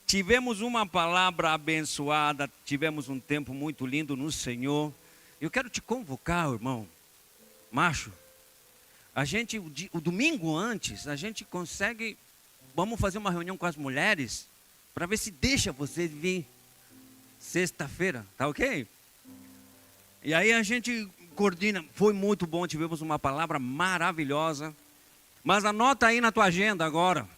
tivemos uma palavra abençoada, tivemos um tempo muito lindo no Senhor. Eu quero te convocar, irmão, macho. O domingo antes, a gente consegue, vamos fazer uma reunião com as mulheres, para ver se deixa você vir sexta-feira, tá ok? E aí a gente coordena, foi muito bom, tivemos uma palavra maravilhosa. Mas anota aí na tua agenda agora.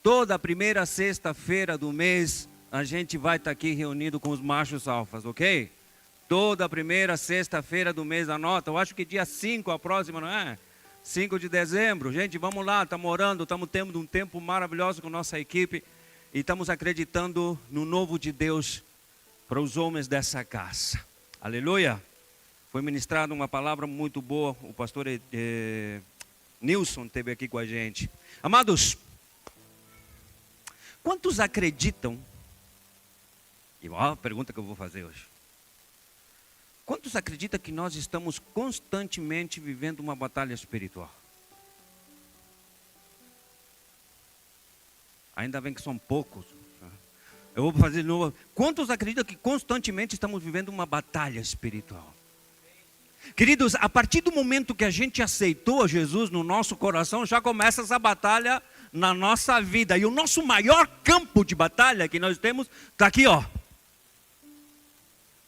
Toda primeira sexta-feira do mês, a gente vai estar aqui reunido com os machos alfas, ok? Toda primeira sexta-feira do mês, anota. Eu acho que dia 5 a próxima, não é? 5 de dezembro. Gente, vamos lá, estamos orando, estamos tendo um tempo maravilhoso com nossa equipe. E estamos acreditando no novo de Deus para os homens dessa casa. Aleluia. Foi ministrada uma palavra muito boa. O pastor Nilson esteve aqui com a gente. Amados, quantos acreditam? E olha a pergunta que eu vou fazer hoje. Quantos acreditam que nós estamos constantemente vivendo uma batalha espiritual? Ainda bem que são poucos. Eu vou fazer de novo. Quantos acreditam que constantemente estamos vivendo uma batalha espiritual? Queridos, a partir do momento que a gente aceitou Jesus no nosso coração, já começa essa batalha na nossa vida. E o nosso maior campo de batalha que nós temos está aqui, ó.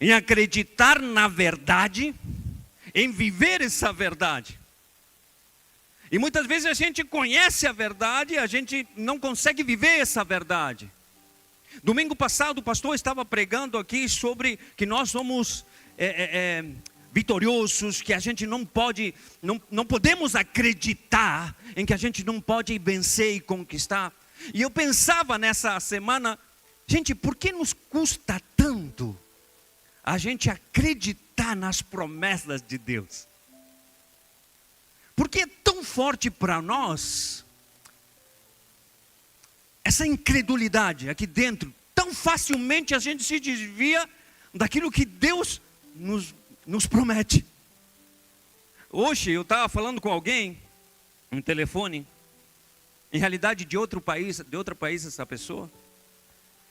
Em acreditar na verdade, em viver essa verdade. E muitas vezes a gente conhece a verdade e a gente não consegue viver essa verdade. Domingo passado o pastor estava pregando aqui sobre que nós somos vitoriosos, que a gente não podemos acreditar em que a gente não pode vencer e conquistar. E eu pensava nessa semana, gente, por que nos custa tanto a gente acreditar nas promessas de Deus? Por que é tão forte para nós essa incredulidade aqui dentro? Tão facilmente a gente se desvia daquilo que Deus nos promete. Hoje eu estava falando com alguém no telefone, em realidade de outra país essa pessoa.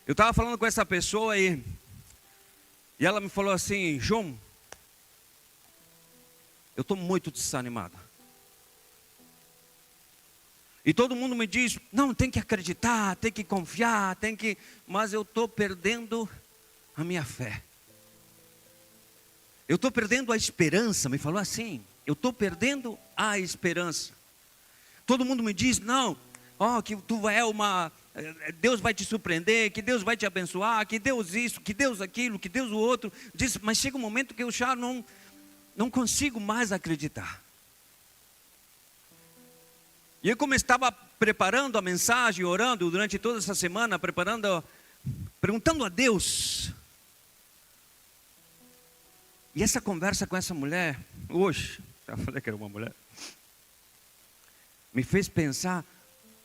Eu estava falando com essa pessoa e ela me falou assim: João, eu estou muito desanimado. E todo mundo me diz, não, tem que acreditar, tem que confiar, mas eu estou perdendo a minha fé. Eu estou perdendo a esperança, me falou assim, eu estou perdendo a esperança. Todo mundo me diz, não, que tu Deus vai te surpreender, que Deus vai te abençoar, que Deus isso, que Deus aquilo, que Deus o outro. Diz, mas chega um momento que eu já não consigo mais acreditar. E eu, como estava preparando a mensagem, orando durante toda essa semana, perguntando a Deus. E essa conversa com essa mulher, hoje, já falei que era uma mulher, me fez pensar,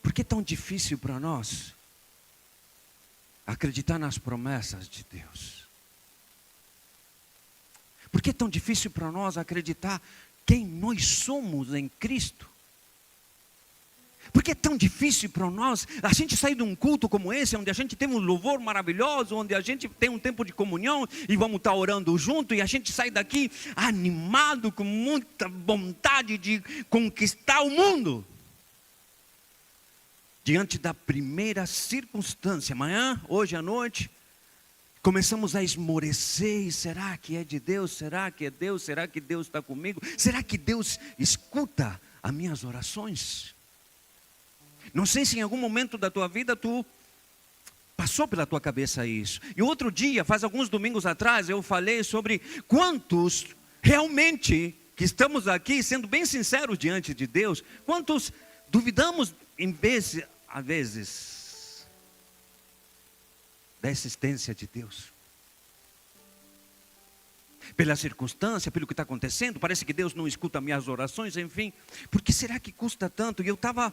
por que é tão difícil para nós acreditar nas promessas de Deus? Por que é tão difícil para nós acreditar quem nós somos em Cristo? Por que é tão difícil para nós a gente sair de um culto como esse, onde a gente tem um louvor maravilhoso, onde a gente tem um tempo de comunhão e vamos estar orando junto, e a gente sai daqui animado, com muita vontade de conquistar o mundo? Diante da primeira circunstância, amanhã, hoje à noite, começamos a esmorecer, e será que é de Deus? Será que é Deus? Será que Deus está comigo? Será que Deus escuta as minhas orações? Não sei se em algum momento da tua vida tu passou pela tua cabeça isso. E outro dia, faz alguns domingos atrás, eu falei sobre quantos realmente que estamos aqui, sendo bem sinceros diante de Deus, quantos duvidamos às vezes da existência de Deus. Pela circunstância, pelo que está acontecendo, parece que Deus não escuta minhas orações, enfim. Por que será que custa tanto? E eu estava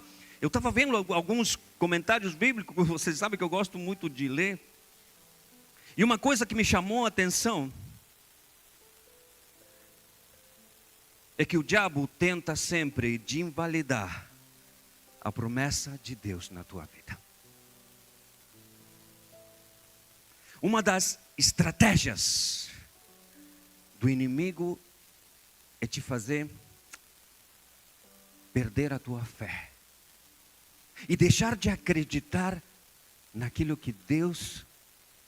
vendo alguns comentários bíblicos, vocês sabem que eu gosto muito de ler. E uma coisa que me chamou a atenção é que o diabo tenta sempre de invalidar a promessa de Deus na tua vida. Uma das estratégias do inimigo é te fazer perder a tua fé e deixar de acreditar naquilo que Deus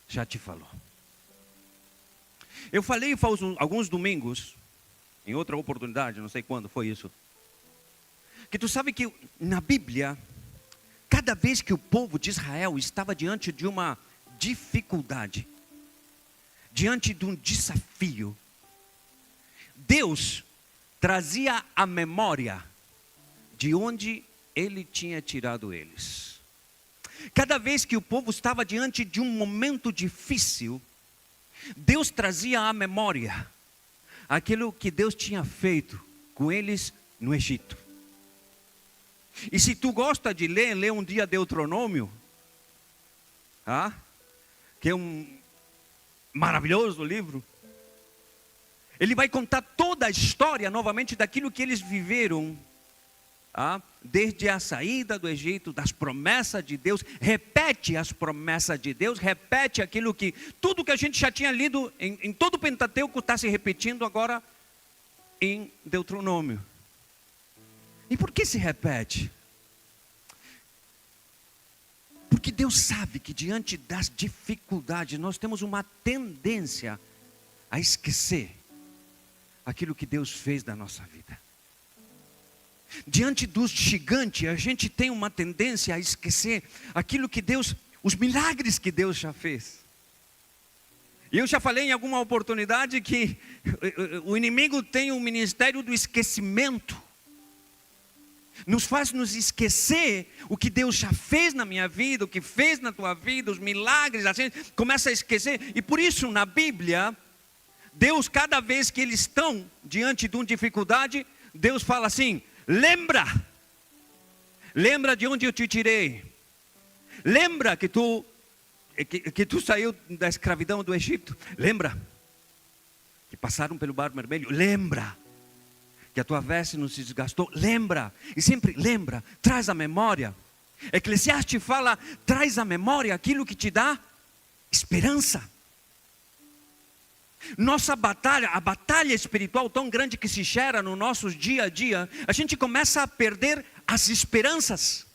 já te falou. Eu falei faz alguns domingos, em outra oportunidade, não sei quando foi isso, que tu sabe que na Bíblia, cada vez que o povo de Israel estava diante de uma dificuldade, diante de um desafio, Deus trazia a memória de onde Ele tinha tirado eles. Cada vez que o povo estava diante de um momento difícil, Deus trazia à memória aquilo que Deus tinha feito com eles no Egito. E se tu gosta de ler, lê um dia Deuteronômio, que é um maravilhoso livro. Ele vai contar toda a história novamente daquilo que eles viveram, desde a saída do Egito, das promessas de Deus, repete as promessas de Deus, repete aquilo que, tudo que a gente já tinha lido em todo o Pentateuco está se repetindo agora em Deuteronômio. E por que se repete? Porque Deus sabe que diante das dificuldades nós temos uma tendência a esquecer aquilo que Deus fez na nossa vida. Diante dos gigantes, a gente tem uma tendência a esquecer aquilo que Deus, os milagres que Deus já fez. E eu já falei em alguma oportunidade que o inimigo tem o ministério do esquecimento. Nos faz nos esquecer o que Deus já fez na minha vida, o que fez na tua vida, os milagres, a gente começa a esquecer. E por isso na Bíblia, Deus, cada vez que eles estão diante de uma dificuldade, Deus fala assim: lembra de onde eu te tirei, lembra que tu saiu da escravidão do Egito, lembra que passaram pelo Mar Vermelho, lembra que a tua veste não se desgastou, lembra, e sempre lembra, traz a memória. Eclesiastes fala, traz a memória aquilo que te dá esperança. Nossa batalha, a batalha espiritual tão grande que se gera no nosso dia a dia, a gente começa a perder as esperanças.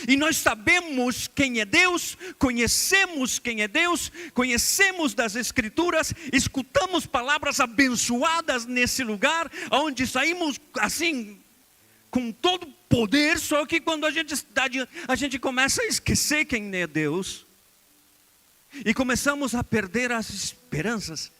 E nós sabemos quem é Deus, conhecemos quem é Deus, conhecemos das Escrituras, escutamos palavras abençoadas nesse lugar, onde saímos assim, com todo poder, só que quando a gente começa a esquecer quem é Deus, e começamos a perder as esperanças.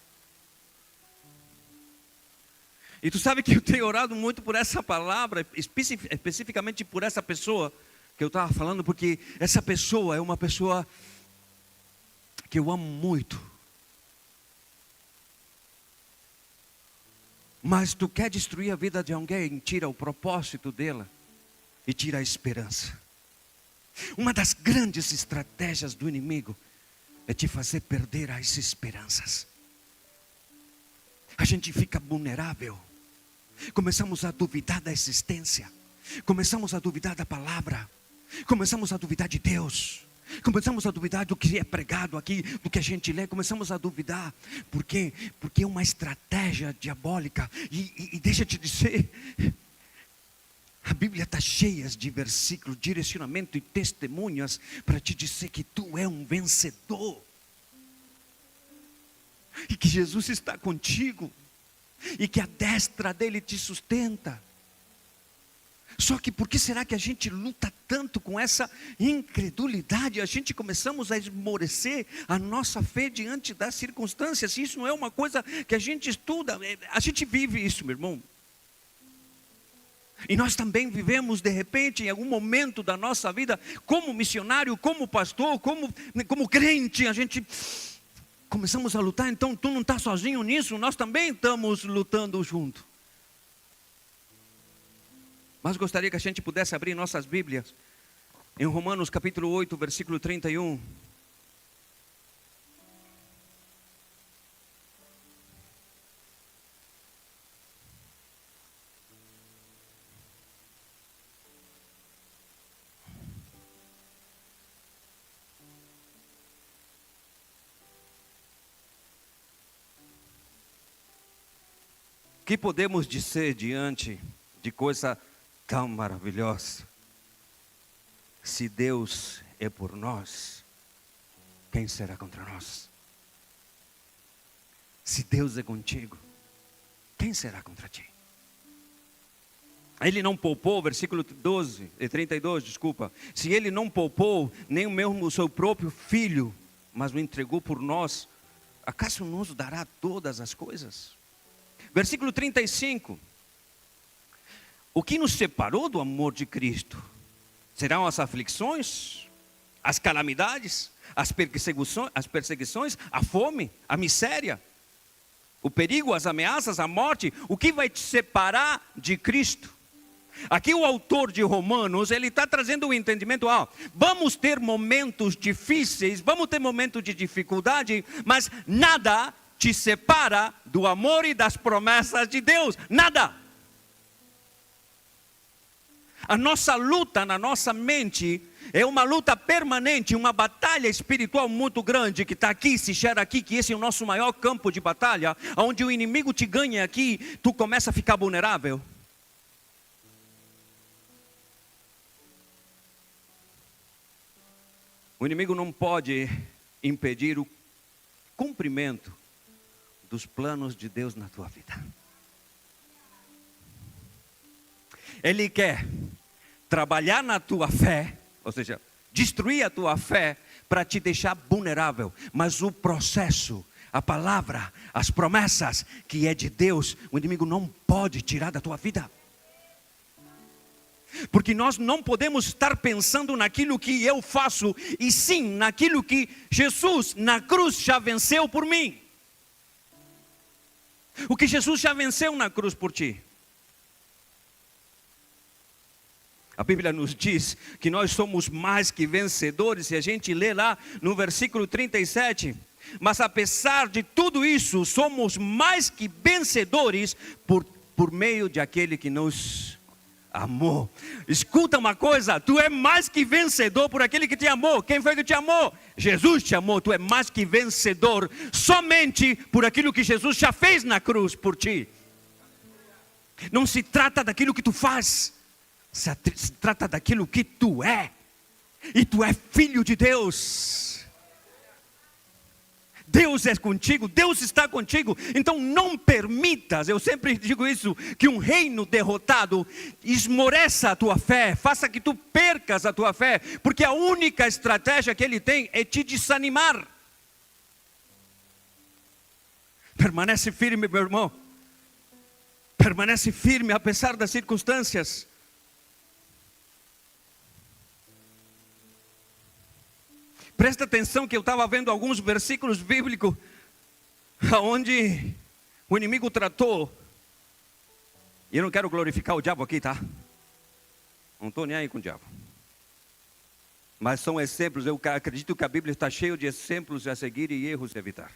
E tu sabe que eu tenho orado muito por essa palavra, especificamente por essa pessoa que eu estava falando, porque essa pessoa é uma pessoa que eu amo muito. Mas tu quer destruir a vida de alguém, tira o propósito dela e tira a esperança. Uma das grandes estratégias do inimigo é te fazer perder as esperanças. A gente fica vulnerável. Começamos a duvidar da existência. Começamos a duvidar da palavra. Começamos a duvidar de Deus. Começamos a duvidar do que é pregado aqui, do que a gente lê. Começamos a duvidar. Por quê? Porque é uma estratégia diabólica. E deixa eu te dizer, a Bíblia está cheia de versículos, direcionamento e testemunhas para te dizer que tu é um vencedor. E que Jesus está contigo. E que a destra dele te sustenta. Só que por que será que a gente luta tanto com essa incredulidade? A gente começamos a esmorecer a nossa fé diante das circunstâncias. Isso não é uma coisa que a gente estuda, a gente vive isso, meu irmão. E nós também vivemos de repente em algum momento da nossa vida, como missionário, como pastor, como crente, a gente começamos a lutar. Então tu não está sozinho nisso, nós também estamos lutando junto. Mas gostaria que a gente pudesse abrir nossas Bíblias em Romanos capítulo 8, versículo 31. que podemos dizer diante de coisa tão maravilhosa? Se Deus é por nós, quem será contra nós? Se Deus é contigo, quem será contra ti? Ele não poupou, versículo 32, desculpa. Se ele não poupou nem mesmo o seu próprio filho, mas o entregou por nós, acaso nos dará todas as coisas? Versículo 35. O que nos separou do amor de Cristo? Serão as aflições, as calamidades, as perseguições, a fome, a miséria, o perigo, as ameaças, a morte? O que vai te separar de Cristo? Aqui o autor de Romanos, ele está trazendo o entendimento, vamos ter momentos difíceis, vamos ter momentos de dificuldade, mas nada te separa do amor e das promessas de Deus, nada. A nossa luta na nossa mente é uma luta permanente, uma batalha espiritual muito grande que está aqui, se gera aqui, que esse é o nosso maior campo de batalha, onde o inimigo te ganha aqui, tu começa a ficar vulnerável. O inimigo não pode impedir o cumprimento dos planos de Deus na tua vida. Ele quer trabalhar na tua fé, ou seja, destruir a tua fé para te deixar vulnerável. Mas o processo, a palavra, as promessas que é de Deus, o inimigo não pode tirar da tua vida. Porque nós não podemos estar pensando naquilo que eu faço, e sim naquilo que Jesus na cruz já venceu por mim. O que Jesus já venceu na cruz por ti. A Bíblia nos diz que nós somos mais que vencedores, e a gente lê lá no versículo 37, mas apesar de tudo isso, somos mais que vencedores por meio de aquele que nos amou. Escuta uma coisa, tu é mais que vencedor por aquele que te amou. Quem foi que te amou? Jesus te amou. Tu é mais que vencedor somente por aquilo que Jesus já fez na cruz por ti. Não se trata daquilo que tu faz, se trata daquilo que tu é. E tu é filho de Deus. Deus é contigo, Deus está contigo. Então não permitas, eu sempre digo isso, que um reino derrotado esmoreça a tua fé, faça que tu percas a tua fé, porque a única estratégia que ele tem é te desanimar. Permanece firme, meu irmão. Permanece firme apesar das circunstâncias. Presta atenção que eu estava vendo alguns versículos bíblicos onde o inimigo tratou. E eu não quero glorificar o diabo aqui, tá? Não estou nem aí com o diabo. Mas são exemplos, eu acredito que a Bíblia está cheia de exemplos a seguir e erros a evitar.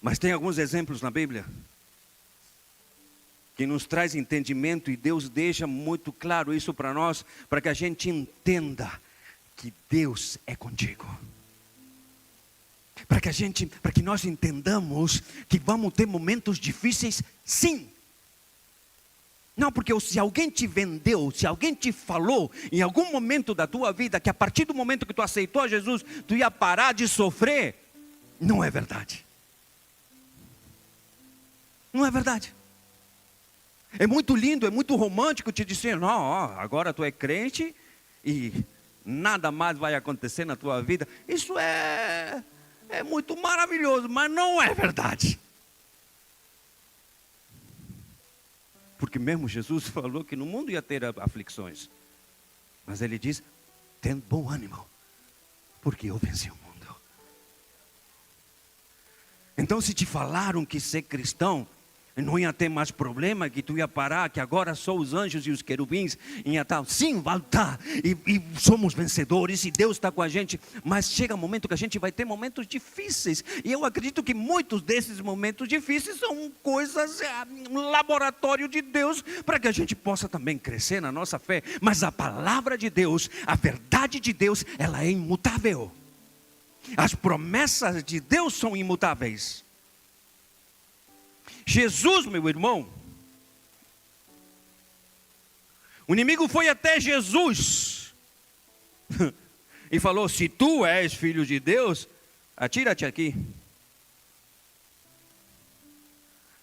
Mas tem alguns exemplos na Bíblia que nos traz entendimento, e Deus deixa muito claro isso para nós, para que a gente entenda que Deus é contigo. Para que nós entendamos que vamos ter momentos difíceis, sim. Não, porque se alguém te vendeu, se alguém te falou em algum momento da tua vida que a partir do momento que tu aceitou Jesus, tu ia parar de sofrer, não é verdade. Não é verdade. É muito lindo, é muito romântico te dizer, não, agora tu é crente e nada mais vai acontecer na tua vida. Isso é muito maravilhoso, mas não é verdade. Porque mesmo Jesus falou que no mundo ia ter aflições. Mas ele diz, tem bom ânimo, porque eu venci o mundo. Então se te falaram que ser cristão não ia ter mais problema, que tu ia parar, que agora só os anjos e os querubins iam estar, sim, vai estar, e somos vencedores, e Deus está com a gente, mas chega um momento que a gente vai ter momentos difíceis, e eu acredito que muitos desses momentos difíceis são coisas, um laboratório de Deus, para que a gente possa também crescer na nossa fé, mas a palavra de Deus, a verdade de Deus, ela é imutável, as promessas de Deus são imutáveis. Jesus, meu irmão, o inimigo foi até Jesus e falou: se tu és filho de Deus, atira-te aqui.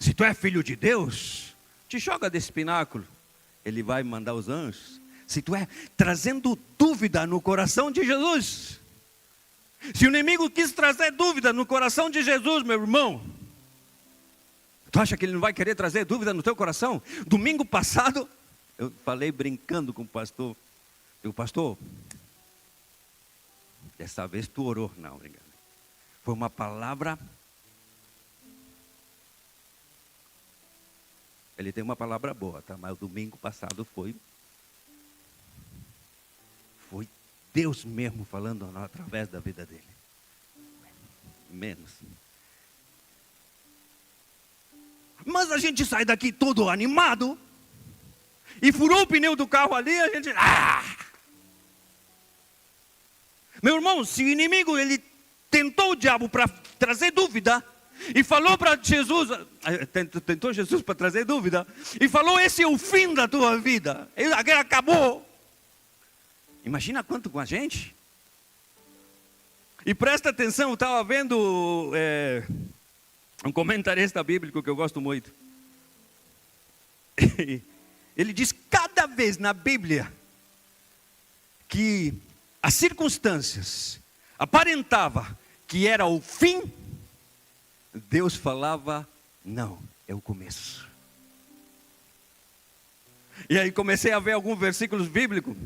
Se tu é filho de Deus, te joga desse pináculo. Ele vai mandar os anjos. Se tu é, trazendo dúvida no coração de Jesus. Se o inimigo quis trazer dúvida no coração de Jesus, meu irmão, tu acha que ele não vai querer trazer dúvida no teu coração? Domingo passado, eu falei brincando com o pastor. Eu, pastor, dessa vez tu orou. Não, obrigado. Foi uma palavra. Ele tem uma palavra boa, tá? Mas o domingo passado foi Deus mesmo falando através da vida dele. Menos. Mas a gente sai daqui todo animado. E furou o pneu do carro ali, a gente... Meu irmão, se o inimigo, ele tentou o diabo para trazer dúvida, e falou para Jesus, tentou Jesus para trazer dúvida, e falou: esse é o fim da tua vida, acabou. Imagina quanto com a gente. E presta atenção, eu estava vendo um comentarista bíblico que eu gosto muito. Ele diz: cada vez na Bíblia que as circunstâncias aparentava que era o fim, Deus falava: não, é o começo. E aí comecei a ver alguns versículos bíblicos.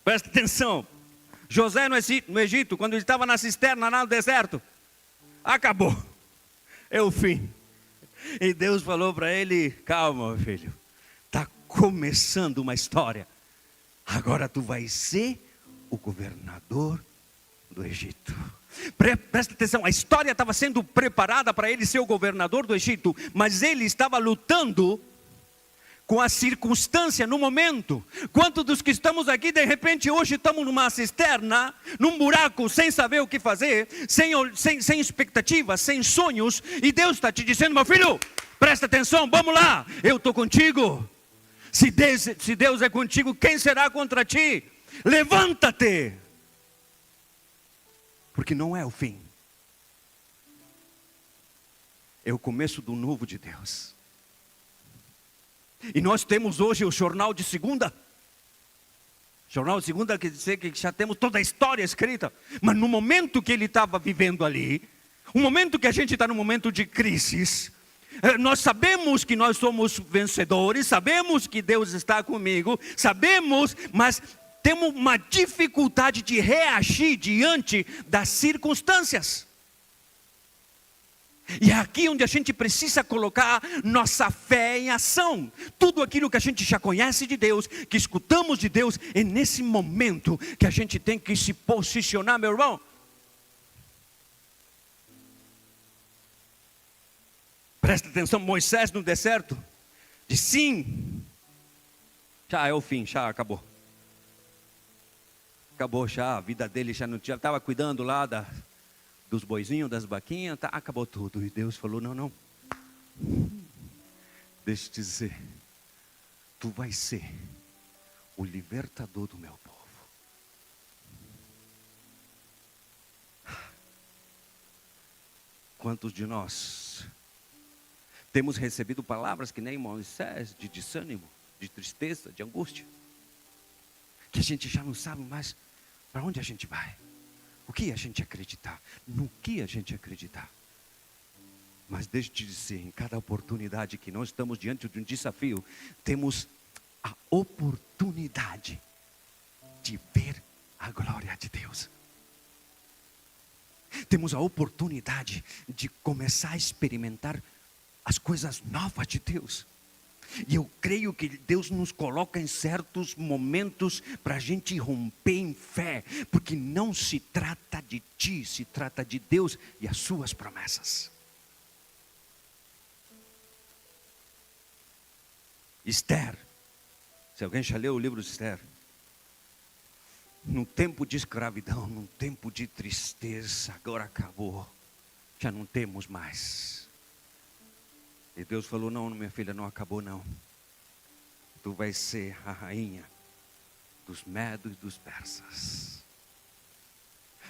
Presta atenção. José no Egito, quando ele estava na cisterna lá no deserto, acabou, é o fim. E Deus falou para ele: calma, meu filho, está começando uma história. Agora tu vai ser o governador do Egito. Presta atenção, a história estava sendo preparada para ele ser o governador do Egito, mas ele estava lutando com a circunstância no momento. Quantos dos que estamos aqui, de repente hoje estamos numa cisterna, num buraco, sem saber o que fazer, sem expectativas, sem sonhos, e Deus está te dizendo: meu filho, presta atenção, vamos lá, eu estou contigo. Se Deus é contigo, quem será contra ti? Levanta-te, porque não é o fim, é o começo do novo de Deus. E nós temos hoje o jornal de segunda. Jornal de segunda quer dizer que já temos toda a história escrita. Mas no momento que ele estava vivendo ali, o momento que a gente está no momento de crise, nós sabemos que nós somos vencedores, sabemos que Deus está comigo, sabemos, mas temos uma dificuldade de reagir diante das circunstâncias. E é aqui onde a gente precisa colocar nossa fé em ação. Tudo aquilo que a gente já conhece de Deus, que escutamos de Deus, é nesse momento que a gente tem que se posicionar, meu irmão. Presta atenção, Moisés no deserto disse: sim, já é o fim, já acabou. Acabou já, a vida dele já não tinha, estava cuidando lá dos boizinhos, das vaquinhas, tá, acabou tudo. E Deus falou: não, deixa eu te dizer, tu vais ser o libertador do meu povo. Quantos de nós temos recebido palavras que nem Moisés, de desânimo, de tristeza, de angústia, que a gente já não sabe mais para onde a gente vai, o que a gente acreditar, no que a gente acreditar. Mas deixa eu te dizer, em cada oportunidade que nós estamos diante de um desafio, temos a oportunidade de ver a glória de Deus. Temos a oportunidade de começar a experimentar as coisas novas de Deus. E eu creio que Deus nos coloca em certos momentos para a gente romper em fé, porque não se trata de ti, se trata de Deus e as suas promessas. Esther, se alguém já leu o livro de Esther, num tempo de escravidão, num tempo de tristeza, agora acabou, já não temos mais. E Deus falou: não, minha filha, não acabou não. Tu vais ser a rainha dos medos e dos persas.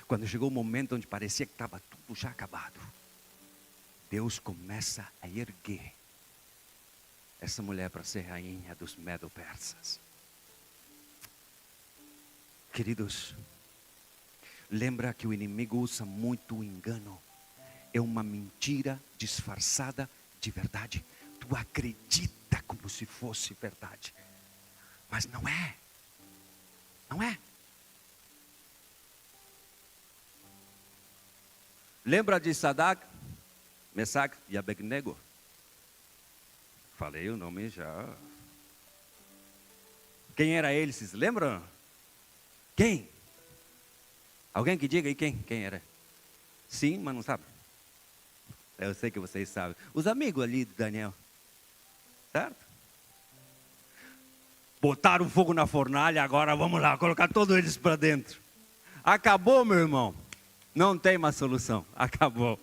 Quando chegou o momento onde parecia que estava tudo já acabado, Deus começa a erguer essa mulher para ser rainha dos medo-persas. Queridos, lembra que o inimigo usa muito o engano. É uma mentira disfarçada de verdade. Tu acredita como se fosse verdade, mas não é. Não é. Lembra de Sadraque, Mesaque e Abednego? Falei o nome já. Quem era eles? Vocês lembram? Quem? Alguém que diga aí quem era? Sim, mas não sabe. Eu sei que vocês sabem. Os amigos ali de Daniel. Certo? Botaram fogo na fornalha, agora vamos lá, colocar todos eles para dentro. Acabou, meu irmão. Não tem mais solução. Acabou.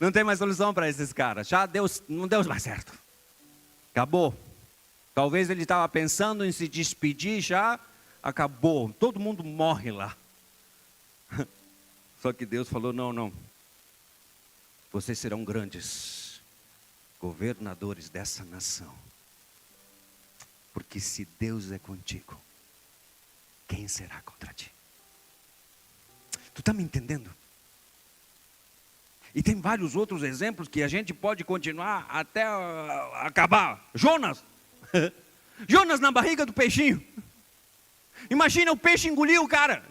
Não tem mais solução para esses caras. Já não deu mais certo. Acabou. Talvez ele estava pensando em se despedir, já acabou. Todo mundo morre lá. Só que Deus falou: não. Vocês serão grandes governadores dessa nação. Porque se Deus é contigo, quem será contra ti? Tu está me entendendo? E tem vários outros exemplos que a gente pode continuar até acabar. Jonas. Jonas na barriga do peixinho. Imagina, o peixe engoliu o cara.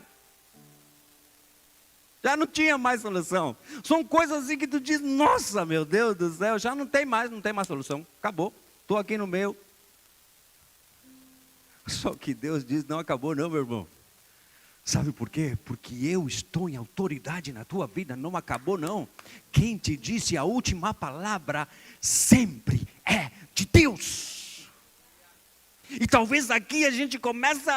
Já não tinha mais solução. São coisas assim que tu diz: nossa, meu Deus do céu, já não tem mais solução. Acabou. Estou aqui no meio. Só que Deus diz: não acabou não, meu irmão. Sabe por quê? Porque eu estou em autoridade na tua vida. Não acabou não. Quem te disse a última palavra sempre é de Deus. E talvez aqui a gente começa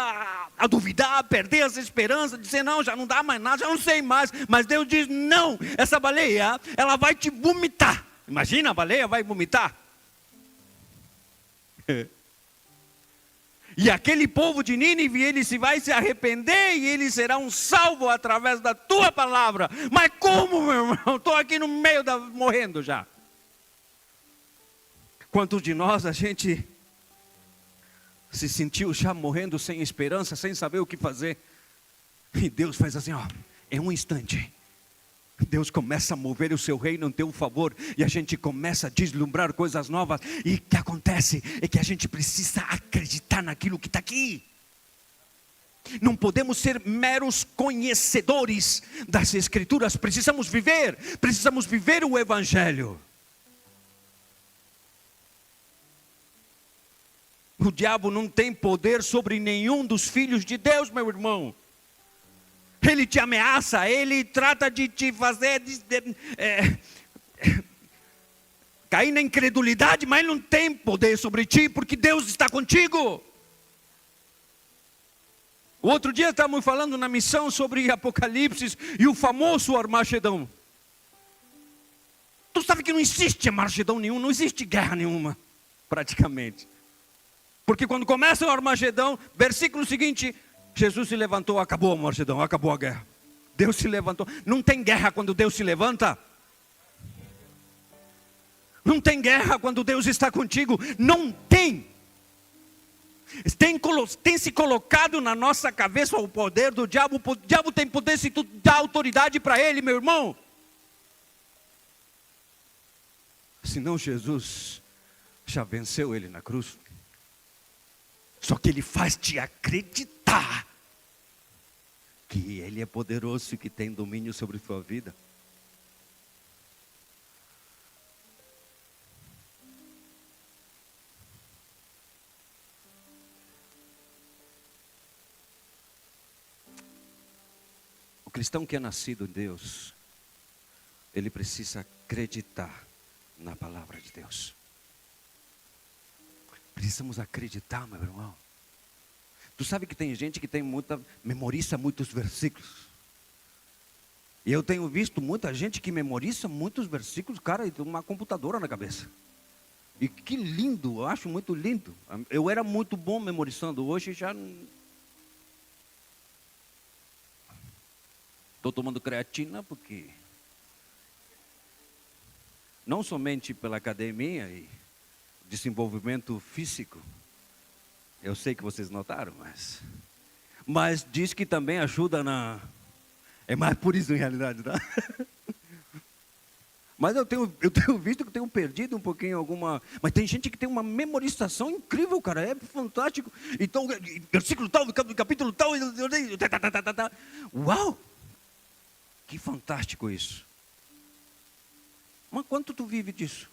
a duvidar, a perder essa esperança, dizer: não, já não dá mais nada, já não sei mais. Mas Deus diz: não, essa baleia, ela vai te vomitar. Imagina, a baleia vai vomitar. E aquele povo de Nínive, ele vai se arrepender e eles serão salvos através da tua palavra. Mas como, meu irmão? Estou aqui no meio morrendo já. Quantos de nós a gente se sentiu já morrendo sem esperança, sem saber o que fazer? E Deus faz assim, em um instante. Deus começa a mover o seu reino em teu favor, e a gente começa a deslumbrar coisas novas. E o que acontece é que a gente precisa acreditar naquilo que está aqui. Não podemos ser meros conhecedores das Escrituras, precisamos viver o Evangelho. O diabo não tem poder sobre nenhum dos filhos de Deus, meu irmão. Ele te ameaça, ele trata de te fazer cair na incredulidade, mas ele não tem poder sobre ti, porque Deus está contigo. O outro dia estávamos falando na missão sobre Apocalipse e o famoso Armagedão. Tu sabe que não existe Armagedão nenhum, não existe guerra nenhuma, praticamente. Porque quando começa o Armagedão, versículo seguinte: Jesus se levantou, acabou o Armagedão, acabou a guerra. Deus se levantou. Não tem guerra quando Deus se levanta. Não tem guerra quando Deus está contigo. Não tem. Tem se colocado na nossa cabeça o poder do diabo. O diabo tem poder se tu dá autoridade para ele, meu irmão. Senão Jesus já venceu ele na cruz. Só que ele faz te acreditar que ele é poderoso e que tem domínio sobre sua vida. O cristão que é nascido em Deus, ele precisa acreditar na palavra de Deus. Precisamos acreditar, meu irmão. Tu sabe que tem gente que memoriza muitos versículos. E eu tenho visto muita gente que memoriza muitos versículos, cara, e tem uma computadora na cabeça. E que lindo, eu acho muito lindo. Eu era muito bom memorizando, hoje já estou tomando creatina porque não somente pela academia e desenvolvimento físico, eu sei que vocês notaram, mas diz que também ajuda é mais por isso em realidade, tá? Mas eu tenho visto que tenho perdido um pouquinho alguma. Mas tem gente que tem uma memorização incrível, cara. É fantástico. Então, versículo tal, capítulo tal. Uau! Que fantástico isso. Mas quanto tu vive disso?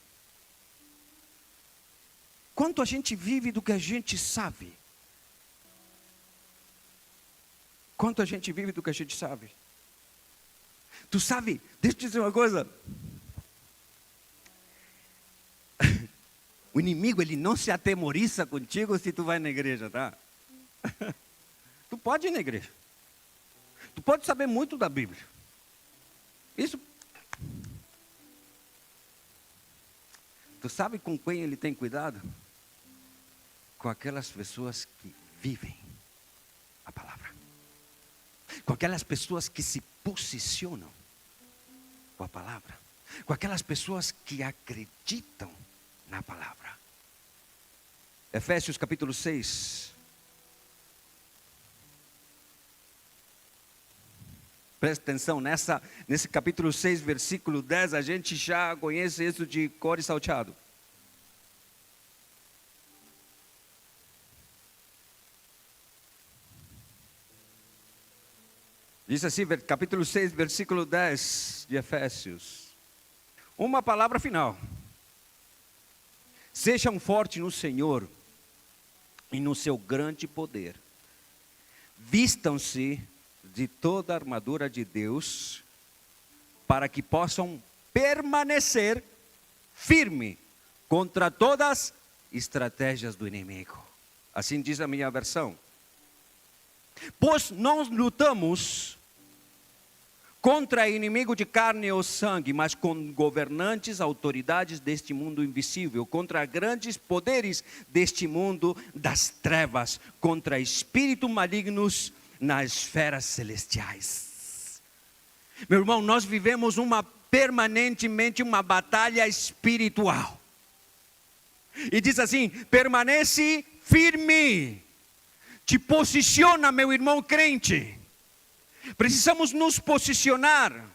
Quanto a gente vive do que a gente sabe? Quanto a gente vive do que a gente sabe? Tu sabe, deixa eu te dizer uma coisa. O inimigo, ele não se atemoriza contigo se tu vai na igreja, tá? Tu pode ir na igreja. Tu pode saber muito da Bíblia. Isso. Tu sabe com quem ele tem cuidado? Com aquelas pessoas que vivem a palavra. Com aquelas pessoas que se posicionam com a palavra. Com aquelas pessoas que acreditam na palavra. Efésios capítulo 6. Presta atenção, nesse capítulo 6, versículo 10, a gente já conhece isso de cor e salteado. Diz assim, capítulo 6, versículo 10 de Efésios. Uma palavra final. Sejam fortes no Senhor e no seu grande poder. Vistam-se de toda a armadura de Deus, para que possam permanecer firme contra todas as estratégias do inimigo. Assim diz a minha versão. Pois nós lutamos contra inimigo de carne ou sangue, mas com governantes, autoridades deste mundo invisível, contra grandes poderes deste mundo das trevas, contra espíritos malignos nas esferas celestiais. Meu irmão, nós vivemos permanentemente uma batalha espiritual. E diz assim: permanece firme, te posiciona, meu irmão crente. Precisamos nos posicionar.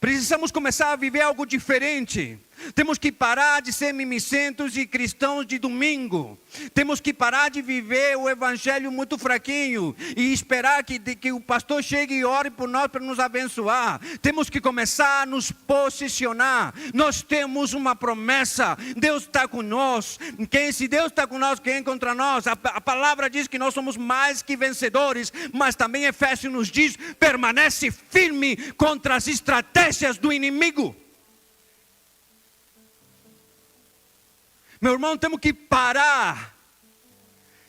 Precisamos começar a viver algo diferente. Temos que parar de ser mimicentos e cristãos de domingo. Temos que parar de viver o evangelho muito fraquinho e esperar que o pastor chegue e ore por nós para nos abençoar. Temos que começar a nos posicionar. Nós temos uma promessa. Deus está conosco. Se Deus está conosco, quem é contra nós? A palavra diz que nós somos mais que vencedores, mas também Efésios nos diz: permanece firme contra as estratégias do inimigo. Meu irmão, temos que parar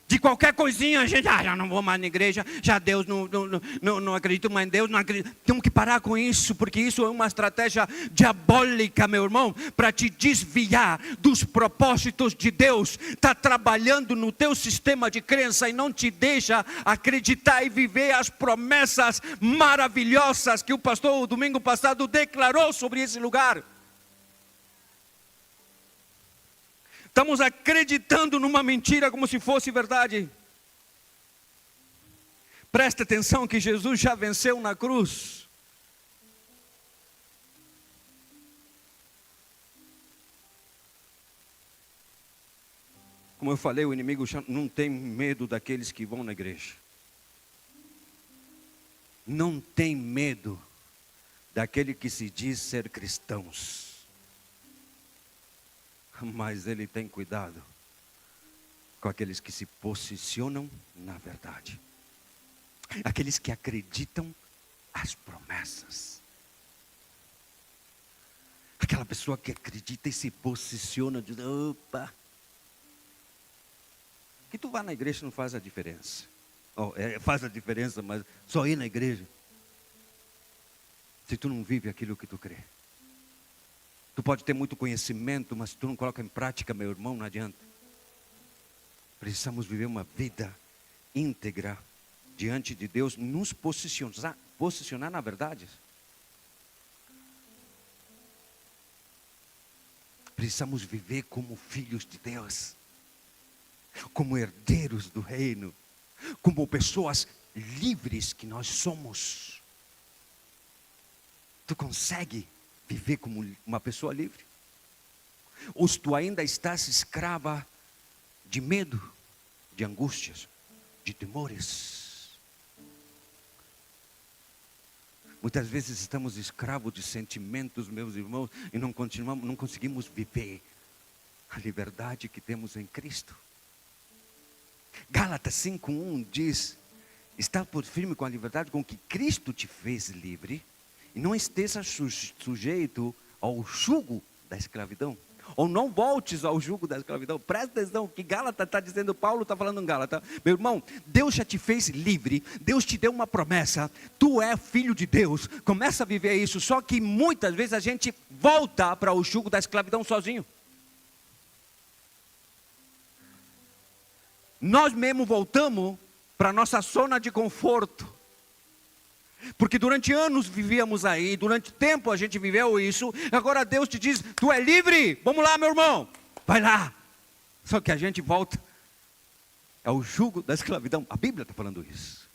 de qualquer coisinha. A gente, já não vou mais na igreja, já Deus, não acredito mais em Deus, não acredito. Temos que parar com isso, porque isso é uma estratégia diabólica, meu irmão, para te desviar dos propósitos de Deus. Está trabalhando no teu sistema de crença e não te deixa acreditar e viver as promessas maravilhosas que o pastor, o domingo passado, declarou sobre esse lugar. Estamos acreditando numa mentira como se fosse verdade. Presta atenção que Jesus já venceu na cruz. Como eu falei, o inimigo já não tem medo daqueles que vão na igreja. Não tem medo daquele que se diz ser cristãos. Mas ele tem cuidado com aqueles que se posicionam na verdade. Aqueles que acreditam as promessas. Aquela pessoa que acredita e se posiciona, diz: opa. Que tu vá na igreja não faz a diferença. Faz a diferença, mas só ir na igreja. Se tu não vive aquilo que tu crê. Tu pode ter muito conhecimento, mas tu não coloca em prática, meu irmão, não adianta. Precisamos viver uma vida íntegra diante de Deus, nos posicionar na verdade. Precisamos viver como filhos de Deus, como herdeiros do reino, como pessoas livres que nós somos. Tu consegue viver como uma pessoa livre? Ou tu ainda estás escrava de medo, de angústias, de temores? Muitas vezes estamos escravos de sentimentos, meus irmãos, e não conseguimos viver a liberdade que temos em Cristo. Gálatas 5:1 diz: está por firme com a liberdade com que Cristo te fez livre, e não esteja sujeito ao jugo da escravidão. Ou não voltes ao jugo da escravidão. Presta atenção, que Gálatas está dizendo, Paulo está falando em Gálatas. Meu irmão, Deus já te fez livre, Deus te deu uma promessa, tu é filho de Deus, começa a viver isso. Só que muitas vezes a gente volta para o jugo da escravidão sozinho. Nós mesmo voltamos para a nossa zona de conforto. Porque durante anos vivíamos aí, durante tempo a gente viveu isso. Agora Deus te diz, tu é livre, vamos lá meu irmão, vai lá. Só que a gente volta ao jugo da escravidão. A Bíblia está falando isso.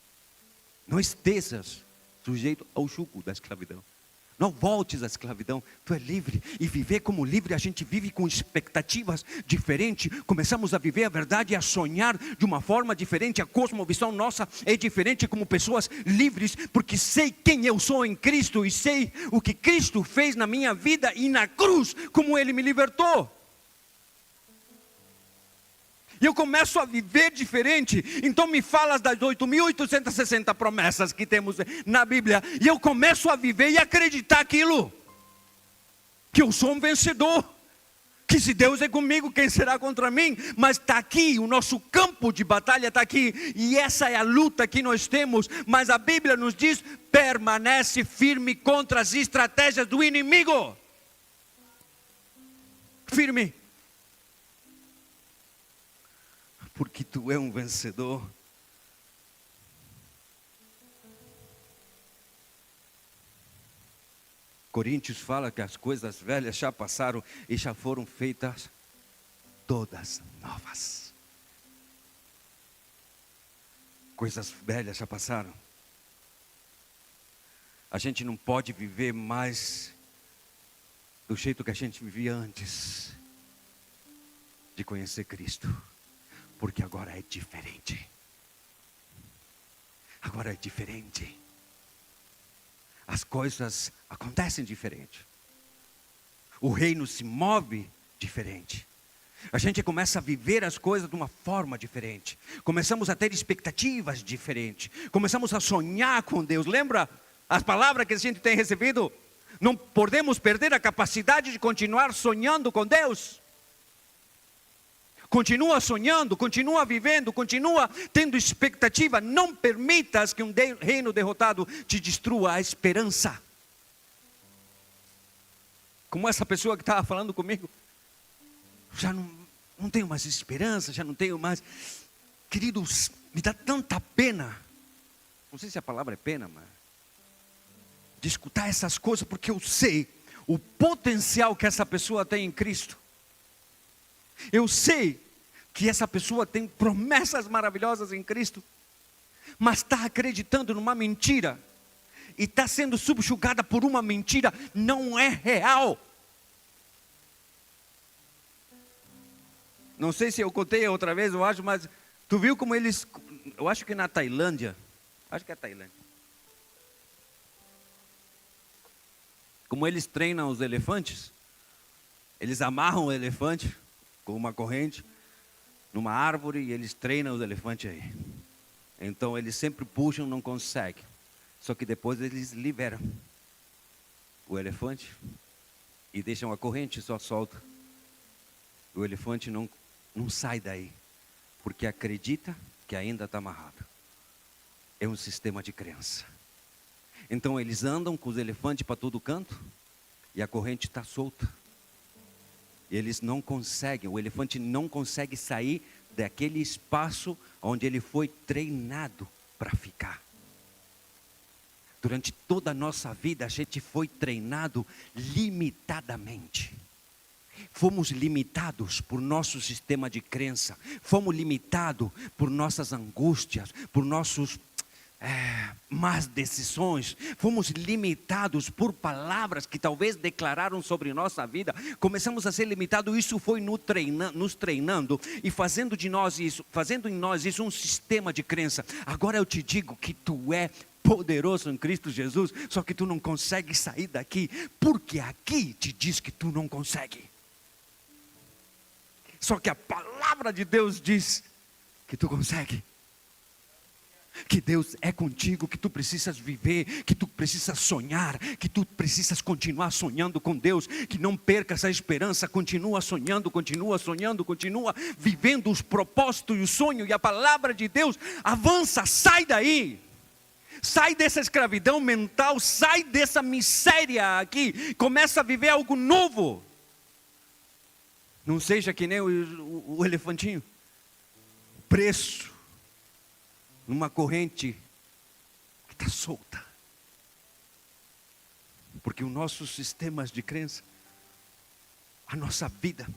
Não estejas sujeito ao jugo da escravidão. Não voltes à escravidão, tu é livre. E viver como livre, a gente vive com expectativas diferentes. Começamos a viver a verdade e a sonhar de uma forma diferente. A cosmovisão nossa é diferente como pessoas livres. Porque sei quem eu sou em Cristo e sei o que Cristo fez na minha vida e na cruz, como Ele me libertou. E eu começo a viver diferente. Então me falas das 8.860 promessas que temos na Bíblia. E eu começo a viver e acreditar aquilo. Que eu sou um vencedor. Que se Deus é comigo, quem será contra mim? Mas está aqui, o nosso campo de batalha está aqui. E essa é a luta que nós temos. Mas a Bíblia nos diz, permanece firme contra as estratégias do inimigo. Firme. Porque tu é um vencedor. Coríntios fala que as coisas velhas já passaram e já foram feitas todas novas. Coisas velhas já passaram. A gente não pode viver mais do jeito que a gente vivia antes de conhecer Cristo. Porque agora é diferente. Agora é diferente. As coisas acontecem diferente. O reino se move diferente. A gente começa a viver as coisas de uma forma diferente. Começamos a ter expectativas diferentes. Começamos a sonhar com Deus. Lembra as palavras que a gente tem recebido? Não podemos perder a capacidade de continuar sonhando com Deus. Continua sonhando, continua vivendo, continua tendo expectativa. Não permitas que um reino derrotado te destrua a esperança. Como essa pessoa que estava falando comigo. Já não tenho mais esperança, já não tenho mais. Queridos, me dá tanta pena. Não sei se a palavra é pena, mas de escutar essas coisas, porque eu sei o potencial que essa pessoa tem em Cristo. Eu sei que essa pessoa tem promessas maravilhosas em Cristo, mas está acreditando numa mentira, e está sendo subjugada por uma mentira, não é real. Não sei se eu contei outra vez, eu acho, mas tu viu como eles, eu acho que na Tailândia, acho que é a Tailândia, como eles treinam os elefantes, eles amarram o elefante com uma corrente numa árvore e eles treinam os elefantes aí. Então eles sempre puxam, não conseguem. Só que depois eles liberam o elefante e deixam a corrente só solta. O elefante não sai daí, porque acredita que ainda está amarrado. É um sistema de crença. Então eles andam com os elefantes para todo canto e a corrente está solta. E eles não conseguem, o elefante não consegue sair daquele espaço onde ele foi treinado para ficar. Durante toda a nossa vida, a gente foi treinado limitadamente. Fomos limitados por nosso sistema de crença. Fomos limitados por nossas angústias, por nossos más decisões. Fomos limitados por palavras que talvez declararam sobre nossa vida. Começamos a ser limitados. Isso foi nos treinando e fazendo em nós isso um sistema de crença. Agora eu te digo que tu é poderoso em Cristo Jesus, só que tu não consegue sair daqui, porque aqui te diz que tu não consegue. Só que a palavra de Deus diz que tu consegue. Que Deus é contigo, que tu precisas viver, que tu precisas sonhar, que tu precisas continuar sonhando com Deus, que não perca essa esperança, continua sonhando, continua vivendo os propósitos e o sonho, e a palavra de Deus avança, sai daí. Sai dessa escravidão mental, sai dessa miséria aqui, começa a viver algo novo. Não seja que nem o elefantinho, preso numa corrente que está solta. Porque os nossos sistemas de crença, a nossa vida,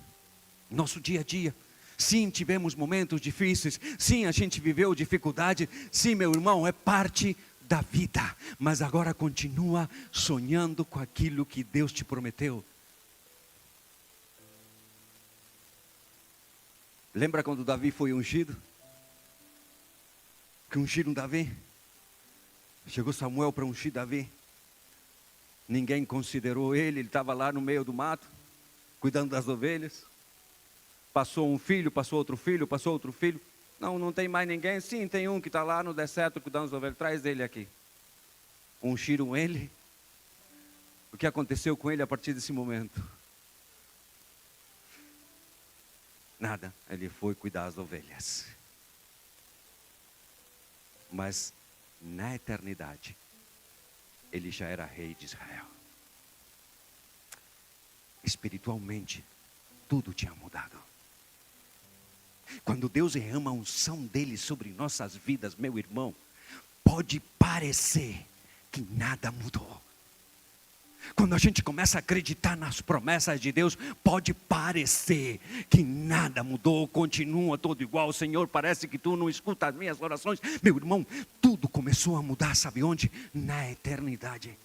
nosso dia a dia, sim, tivemos momentos difíceis, sim, a gente viveu dificuldade, sim, meu irmão, é parte da vida, mas agora continua sonhando com aquilo que Deus te prometeu. Lembra quando Davi foi ungido? Que ungiram Davi? Chegou Samuel para ungir Davi. Ninguém considerou ele estava lá no meio do mato, cuidando das ovelhas. Passou um filho, passou outro filho, passou outro filho. Não tem mais ninguém. Sim, tem um que está lá no deserto cuidando das ovelhas. Traz ele aqui. Ungiram ele. O que aconteceu com ele a partir desse momento? Nada. Ele foi cuidar das ovelhas. Mas na eternidade, ele já era rei de Israel. Espiritualmente, tudo tinha mudado. Quando Deus derrama a unção dele sobre nossas vidas, meu irmão, pode parecer que nada mudou. Quando a gente começa a acreditar nas promessas de Deus, pode parecer que nada mudou, continua tudo igual. Senhor, parece que tu não escuta as minhas orações. Meu irmão, tudo começou a mudar, sabe onde? Na eternidade.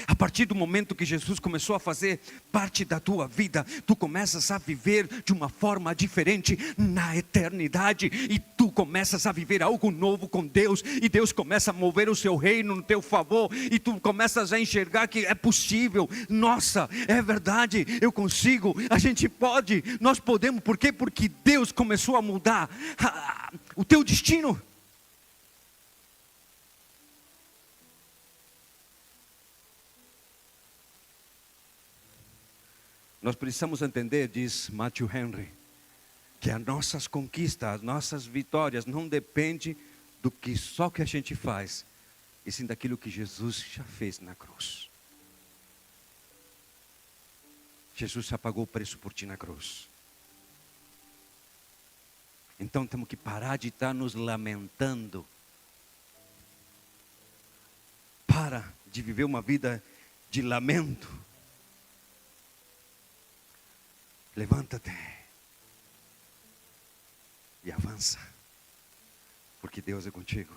A partir do momento que Jesus começou a fazer parte da tua vida, tu começas a viver de uma forma diferente na eternidade, e tu começas a viver algo novo com Deus, e Deus começa a mover o seu reino no teu favor, e tu começas a enxergar que é possível. Nossa, é verdade, eu consigo, a gente pode, nós podemos. Por quê? Porque Deus começou a mudar o teu destino. Nós precisamos entender, diz Matthew Henry, que as nossas conquistas, as nossas vitórias não dependem do que só que a gente faz, e sim daquilo que Jesus já fez na cruz. Jesus já pagou o preço por ti na cruz. Então temos que parar de estar nos lamentando. Para de viver uma vida de lamento. Levanta-te e avança, porque Deus é contigo.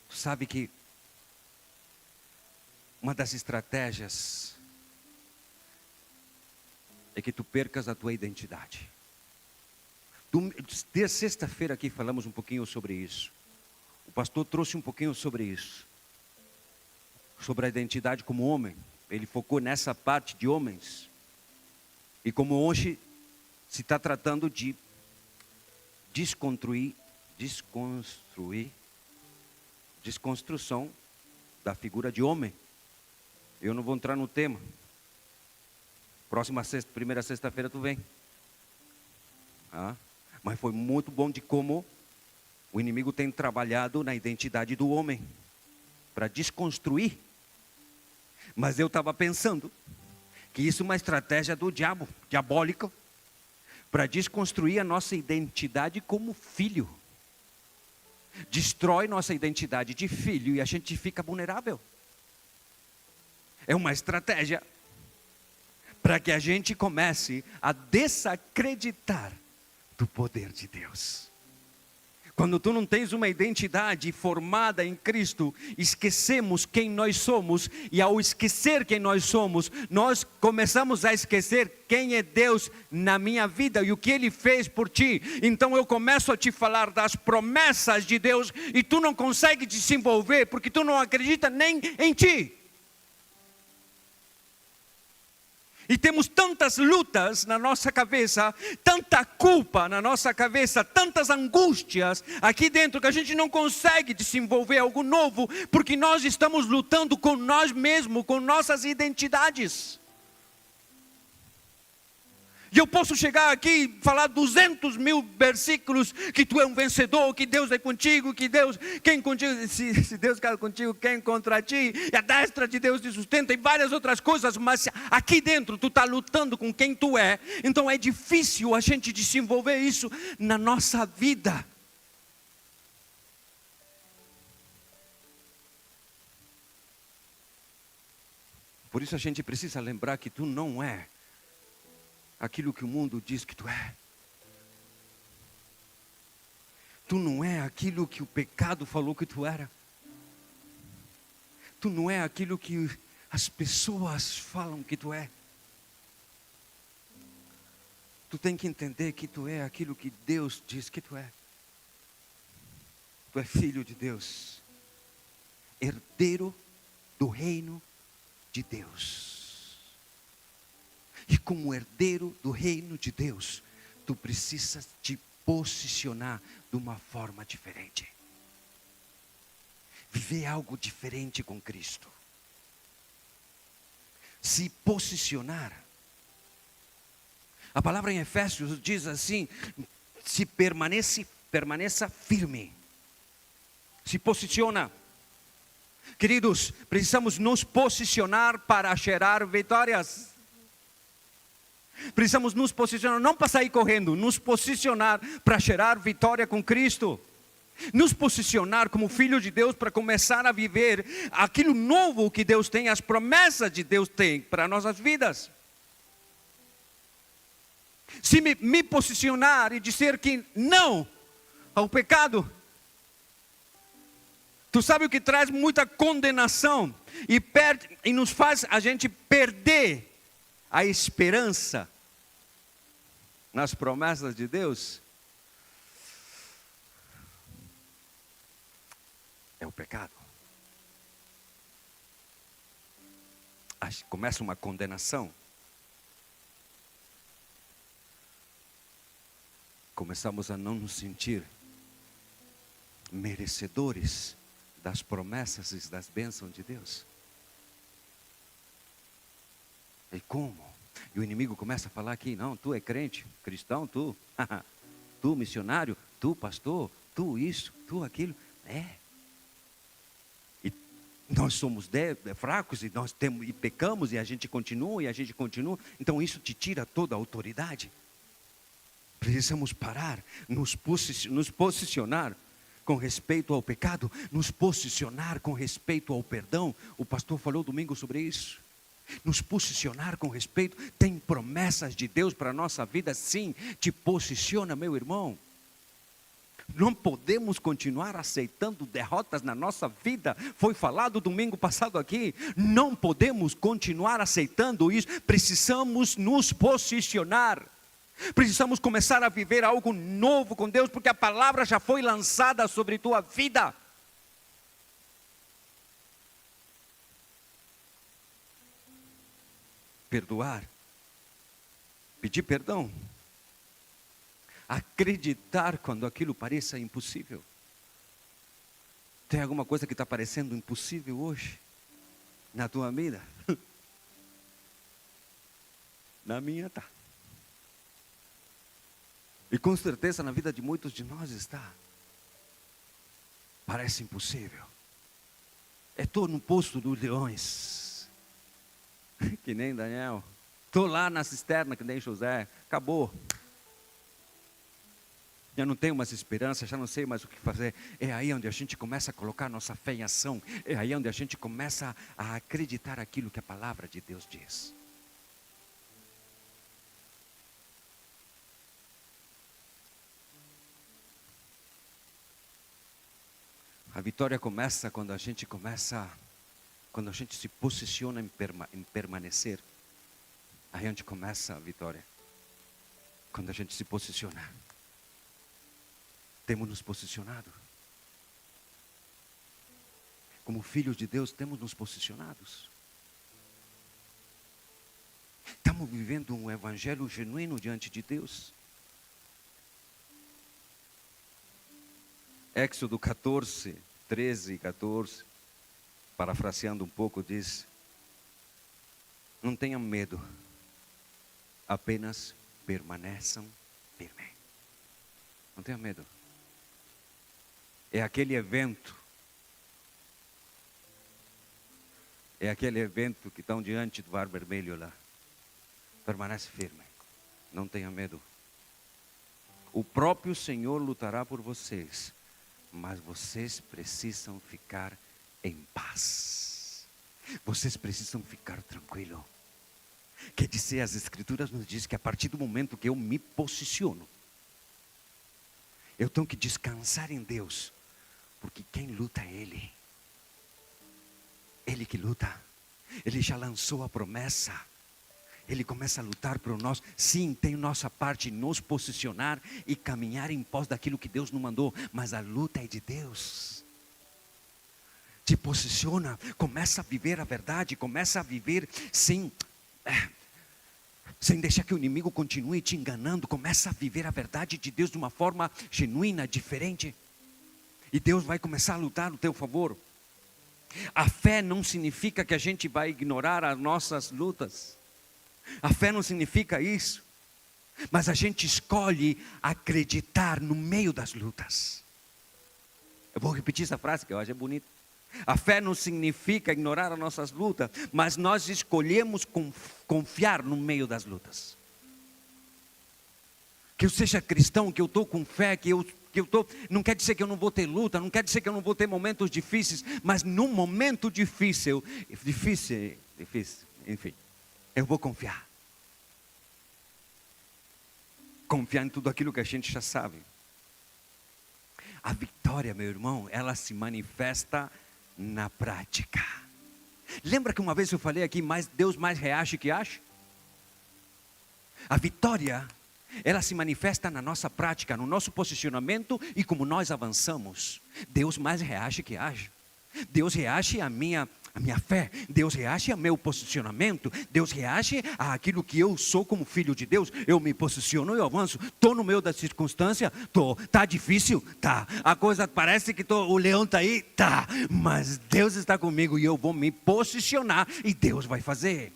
Tu sabe que uma das estratégias é que tu percas a tua identidade. Desde sexta-feira aqui falamos um pouquinho sobre isso. O pastor trouxe um pouquinho sobre isso, sobre a identidade como homem. Ele focou nessa parte de homens. E como hoje se está tratando de desconstrução da figura de homem. Eu não vou entrar no tema. Primeira sexta-feira tu vem. Mas foi muito bom de como o inimigo tem trabalhado na identidade do homem para desconstruir. Mas eu estava pensando que isso é uma estratégia do diabo, diabólica, para desconstruir a nossa identidade como filho. Destrói nossa identidade de filho e a gente fica vulnerável. É uma estratégia para que a gente comece a desacreditar do poder de Deus. Quando tu não tens uma identidade formada em Cristo, esquecemos quem nós somos, e ao esquecer quem nós somos, nós começamos a esquecer quem é Deus na minha vida e o que Ele fez por ti. Então eu começo a te falar das promessas de Deus e tu não consegue desenvolver porque tu não acredita nem em ti. E temos tantas lutas na nossa cabeça, tanta culpa na nossa cabeça, tantas angústias aqui dentro que a gente não consegue desenvolver algo novo, porque nós estamos lutando com nós mesmos, com nossas identidades. E eu posso chegar aqui e falar 200 mil versículos que tu é um vencedor, que Deus é contigo, que Deus, quem contigo, se Deus quer contigo, quem contra ti, e a destra de Deus te sustenta, e várias outras coisas, mas aqui dentro tu está lutando com quem tu é, então é difícil a gente desenvolver isso na nossa vida. Por isso a gente precisa lembrar que tu não é aquilo que o mundo diz que tu é. Tu não é aquilo que o pecado falou que tu era. Tu não é aquilo que as pessoas falam que tu é. Tu tem que entender que tu é aquilo que Deus diz que tu é. Tu é filho de Deus, herdeiro do reino de Deus. E como herdeiro do reino de Deus, tu precisas te posicionar de uma forma diferente. Viver algo diferente com Cristo. Se posicionar. A palavra em Efésios diz assim: se permaneça firme. Se posiciona. Queridos, precisamos nos posicionar para gerar vitórias. Precisamos nos posicionar, não para sair correndo, nos posicionar para gerar vitória com Cristo. Nos posicionar como filho de Deus para começar a viver aquilo novo que Deus tem, as promessas de Deus tem para nossas vidas. Se me posicionar e dizer que não ao pecado, tu sabe o que traz muita condenação e nos faz a gente perder a esperança nas promessas de Deus? É o pecado. Começa uma condenação. Começamos a não nos sentir merecedores das promessas e das bênçãos de Deus. E como? E o inimigo começa a falar aqui: não, tu é crente, cristão, tu missionário, tu pastor, tu isso, tu aquilo. E nós somos fracos e nós temos, e pecamos e a gente continua. Então isso te tira toda a autoridade. Precisamos parar, nos posicionar com respeito ao pecado, nos posicionar com respeito ao perdão. O pastor falou domingo sobre isso. Nos posicionar com respeito. Tem promessas de Deus para a nossa vida, sim. Te posiciona, meu irmão. Não podemos continuar aceitando derrotas na nossa vida. Foi falado domingo passado aqui. Não podemos continuar aceitando isso. Precisamos nos posicionar. Precisamos começar a viver algo novo com Deus, porque a palavra já foi lançada sobre tua vida. Perdoar, pedir perdão, acreditar quando aquilo pareça impossível. Tem alguma coisa que está parecendo impossível hoje na tua vida? Na minha está. E com certeza na vida de muitos de nós está. Parece impossível. Estou no poço dos leões. Que nem Daniel. Estou lá na cisterna, que nem José. Acabou. Já não tenho mais esperança, já não sei mais o que fazer. É aí onde a gente começa a colocar nossa fé em ação. É aí onde a gente começa a acreditar aquilo que a palavra de Deus diz. A vitória começa quando a gente se posiciona em permanecer. Aí é onde começa a vitória. Quando a gente se posiciona. Temos nos posicionado. Como filhos de Deus, temos nos posicionados. Estamos vivendo um evangelho genuíno diante de Deus. Éxodo 14, 13 e 14, parafraseando um pouco, diz: não tenham medo, apenas permaneçam firmes. Não tenham medo. É aquele evento que estão diante do Mar Vermelho lá. Permanece firme, não tenha medo. O próprio Senhor lutará por vocês, mas vocês precisam ficar em paz. Vocês precisam ficar tranquilos. Quer dizer, as Escrituras nos dizem que a partir do momento que eu me posiciono, eu tenho que descansar em Deus, porque quem luta é Ele. Ele que luta. Ele já lançou a promessa. Ele começa a lutar por nós. Sim, tem nossa parte, nos posicionar e caminhar em pós daquilo que Deus nos mandou. Mas a luta é de Deus. Te posiciona, começa a viver a verdade, começa a viver sem deixar que o inimigo continue te enganando. Começa a viver a verdade de Deus de uma forma genuína, diferente. E Deus vai começar a lutar no teu favor. A fé não significa que a gente vai ignorar as nossas lutas. A fé não significa isso. Mas a gente escolhe acreditar no meio das lutas. Eu vou repetir essa frase que eu acho bonita. A fé não significa ignorar as nossas lutas, mas nós escolhemos confiar no meio das lutas. Que eu seja cristão, que eu estou com fé, não quer dizer que eu não vou ter luta, não quer dizer que eu não vou ter momentos difíceis, mas num momento difícil, enfim, eu vou confiar. Confiar em tudo aquilo que a gente já sabe. A vitória, meu irmão, ela se manifesta na prática. Lembra que uma vez eu falei aqui, Deus mais reage que age? A vitória, ela se manifesta na nossa prática, no nosso posicionamento e como nós avançamos. Deus mais reage que age. Deus reage à minha fé, Deus reage ao meu posicionamento, Deus reage àquilo que eu sou como filho de Deus. Eu me posiciono, eu avanço, estou no meio da circunstância, está difícil, tá, a coisa parece que o leão está aí, tá, mas Deus está comigo e eu vou me posicionar e Deus vai fazer.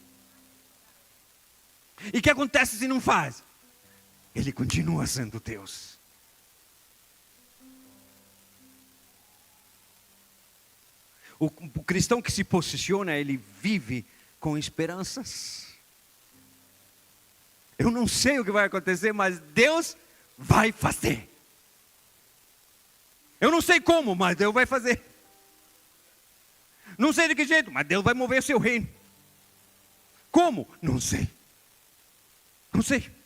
E o que acontece se não faz? Ele continua sendo Deus. O cristão que se posiciona, ele vive com esperanças. Eu não sei o que vai acontecer, mas Deus vai fazer. Eu não sei como, mas Deus vai fazer. Não sei de que jeito, mas Deus vai mover o seu reino. Como? Não sei. Não sei.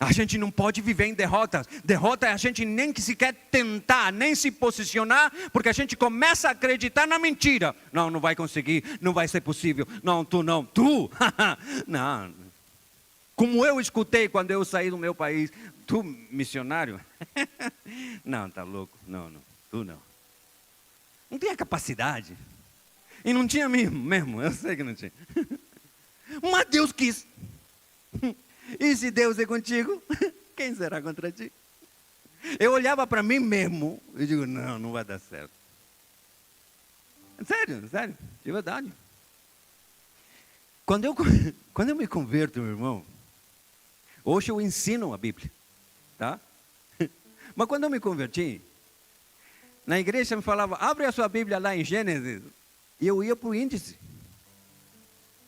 A gente não pode viver em derrotas. Derrota é a gente nem que sequer tentar, nem se posicionar, porque a gente começa a acreditar na mentira. Não, não vai conseguir, não vai ser possível. Não, tu não, tu. Não. Como eu escutei quando eu saí do meu país, tu missionário? Não, tá louco. Não, tu não. Não tinha capacidade. E não tinha mesmo, eu sei que não tinha. Mas Deus quis. E se Deus é contigo, quem será contra ti? Eu olhava para mim mesmo e digo, não vai dar certo. Sério, de verdade. Quando eu me converto, meu irmão, hoje eu ensino a Bíblia, tá? Mas quando eu me converti, na igreja me falava, abre a sua Bíblia lá em Gênesis, e eu ia para o índice.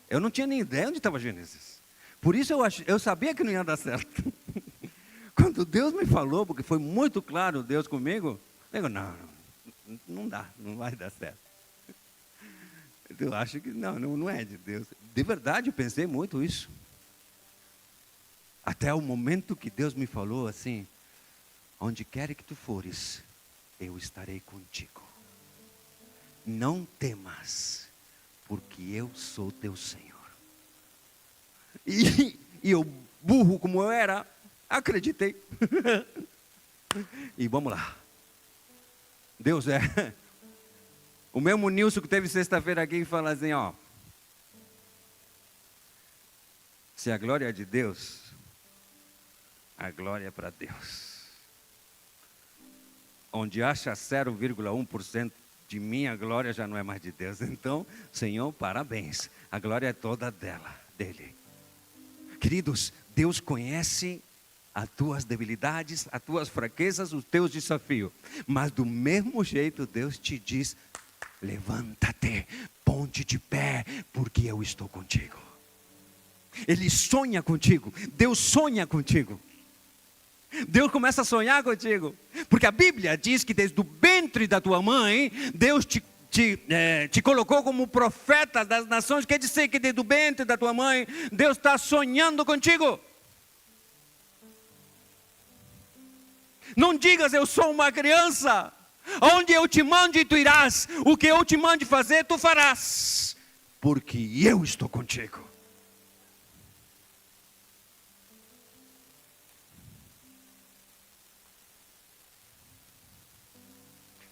Eu não tinha nem ideia onde estava Gênesis. Por isso eu sabia que não ia dar certo. Quando Deus me falou, porque foi muito claro Deus comigo, eu digo, não dá, não vai dar certo. Eu acho que não é de Deus. De verdade, eu pensei muito isso. Até o momento que Deus me falou assim, onde quer que tu fores, eu estarei contigo. Não temas, porque eu sou teu Senhor. E eu, burro como eu era, acreditei. E vamos lá. Deus é. O mesmo Nilson que teve sexta-feira aqui e fala assim, ó. Se a glória é de Deus, a glória é para Deus. Onde acha 0,1% de minha glória já não é mais de Deus. Então, Senhor, parabéns. A glória é toda dele. Queridos, Deus conhece as tuas debilidades, as tuas fraquezas, os teus desafios. Mas do mesmo jeito Deus te diz, levanta-te, ponte de pé, porque eu estou contigo. Ele sonha contigo, Deus sonha contigo. Deus começa a sonhar contigo. Porque a Bíblia diz que desde o ventre da tua mãe, Deus te colocou como profeta das nações. Quer dizer que desde o ventre da tua mãe, Deus está sonhando contigo. Não digas, eu sou uma criança. Onde eu te mande, tu irás. O que eu te mande fazer, tu farás. Porque eu estou contigo.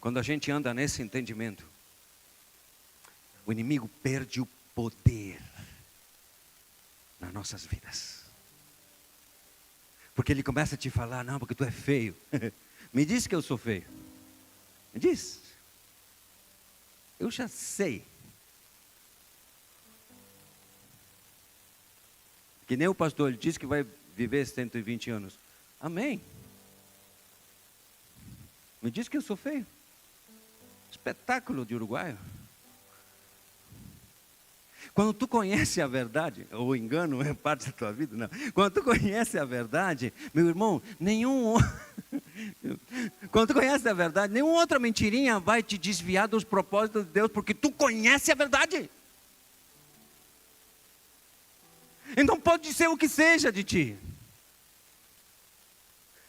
Quando a gente anda nesse entendimento, o inimigo perde o poder nas nossas vidas. Porque ele começa a te falar, não, porque tu é feio. Me diz que eu sou feio. Me diz. Eu já sei. Que nem o pastor, ele disse que vai viver 120 anos. Amém. Me diz que eu sou feio. Espetáculo de uruguaio. Quando tu conhece a verdade, o engano é parte da tua vida, não. Quando tu conhece a verdade, meu irmão, quando tu conhece a verdade, nenhuma outra mentirinha vai te desviar dos propósitos de Deus, porque tu conhece a verdade. Então pode ser o que seja de ti.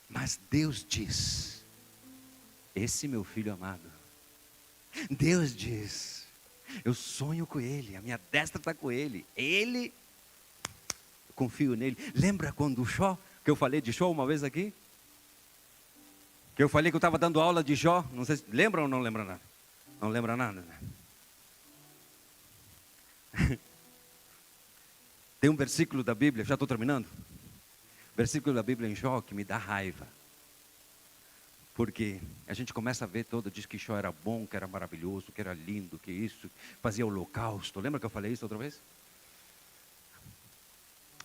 Mas Deus diz, esse meu filho amado, Deus diz, eu sonho com ele, a minha destra está com ele, eu confio nele. Lembra quando o Jó, que eu falei de Jó uma vez aqui? Que eu falei que eu estava dando aula de Jó, não sei se lembra ou não lembra nada? Não lembra nada, né? Tem um versículo da Bíblia, já estou terminando. Versículo da Bíblia em Jó que me dá raiva. Porque a gente começa a ver diz que Jó era bom, que era maravilhoso, que era lindo, que isso, fazia holocausto. Lembra que eu falei isso outra vez?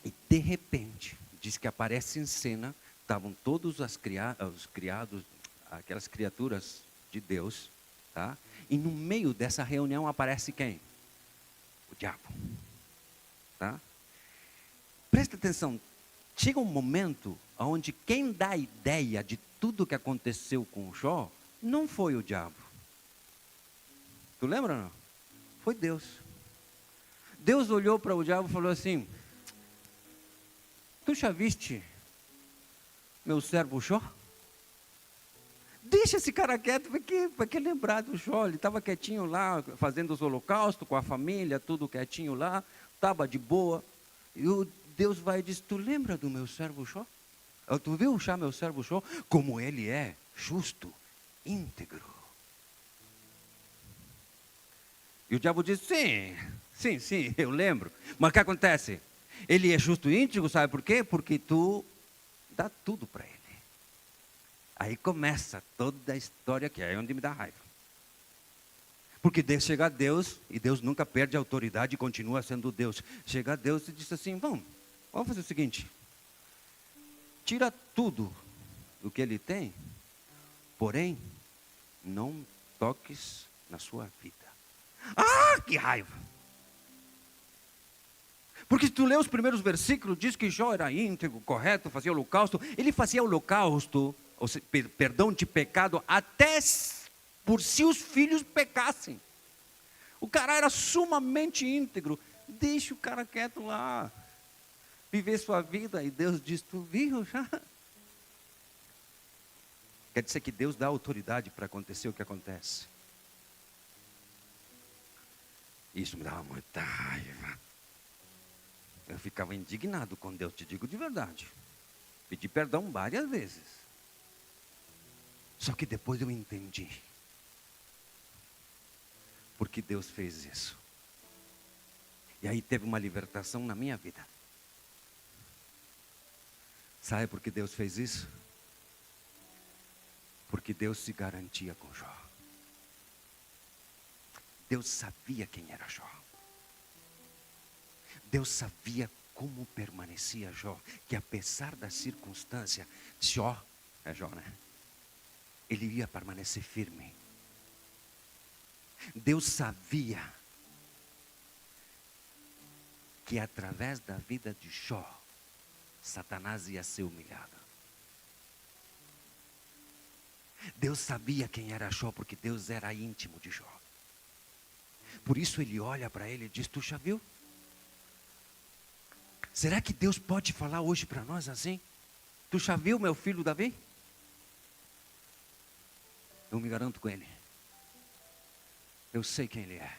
E de repente, diz que aparece em cena, estavam todos os criados, aquelas criaturas de Deus, tá? E no meio dessa reunião aparece quem? O diabo, tá? Presta atenção, chega um momento onde quem dá a ideia de tudo que aconteceu com o Jó, não foi o diabo. Tu lembra ou não? Foi Deus. Deus olhou para o diabo e falou assim, tu já viste meu servo Jó? Deixa esse cara quieto, para que lembrar do Jó? Ele estava quietinho lá, fazendo os holocaustos com a família, tudo quietinho lá, estava de boa. E Deus vai e diz, tu lembra do meu servo Jó? Tu viu já meu servo Jó? Como ele é justo, íntegro. E o diabo diz, sim, eu lembro. Mas o que acontece? Ele é justo e íntegro, sabe por quê? Porque tu dá tudo para ele. Aí começa toda a história que é onde me dá raiva. Porque chega a Deus, e Deus nunca perde a autoridade e continua sendo Deus. Chega a Deus e diz assim, vamos fazer o seguinte. Tira tudo do que ele tem, porém, não toques na sua vida. Ah, que raiva! Porque se tu lê os primeiros versículos, diz que Jó era íntegro, correto, fazia holocausto. Ele fazia holocausto, ou seja, perdão de pecado, até por se os filhos pecassem. O cara era sumamente íntegro. Deixa o cara quieto lá, viver sua vida. E Deus diz, tu viu já? Quer dizer que Deus dá autoridade para acontecer o que acontece. Isso me dava muita raiva. Eu ficava indignado com Deus, te digo de verdade. Pedi perdão várias vezes. Só que depois eu entendi. Porque Deus fez isso. E aí teve uma libertação na minha vida. Sabe por que Deus fez isso? Porque Deus se garantia com Jó. Deus sabia quem era Jó. Deus sabia como permanecia Jó. Que apesar da circunstância, Jó, é Jó, né? Ele ia permanecer firme. Deus sabia que através da vida de Jó, Satanás ia ser humilhado. Deus sabia quem era Jó, porque Deus era íntimo de Jó. Por isso ele olha para ele e diz, tu já viu? Será que Deus pode falar hoje para nós assim? Tu já viu meu filho Davi? Eu me garanto com ele. Eu sei quem ele é.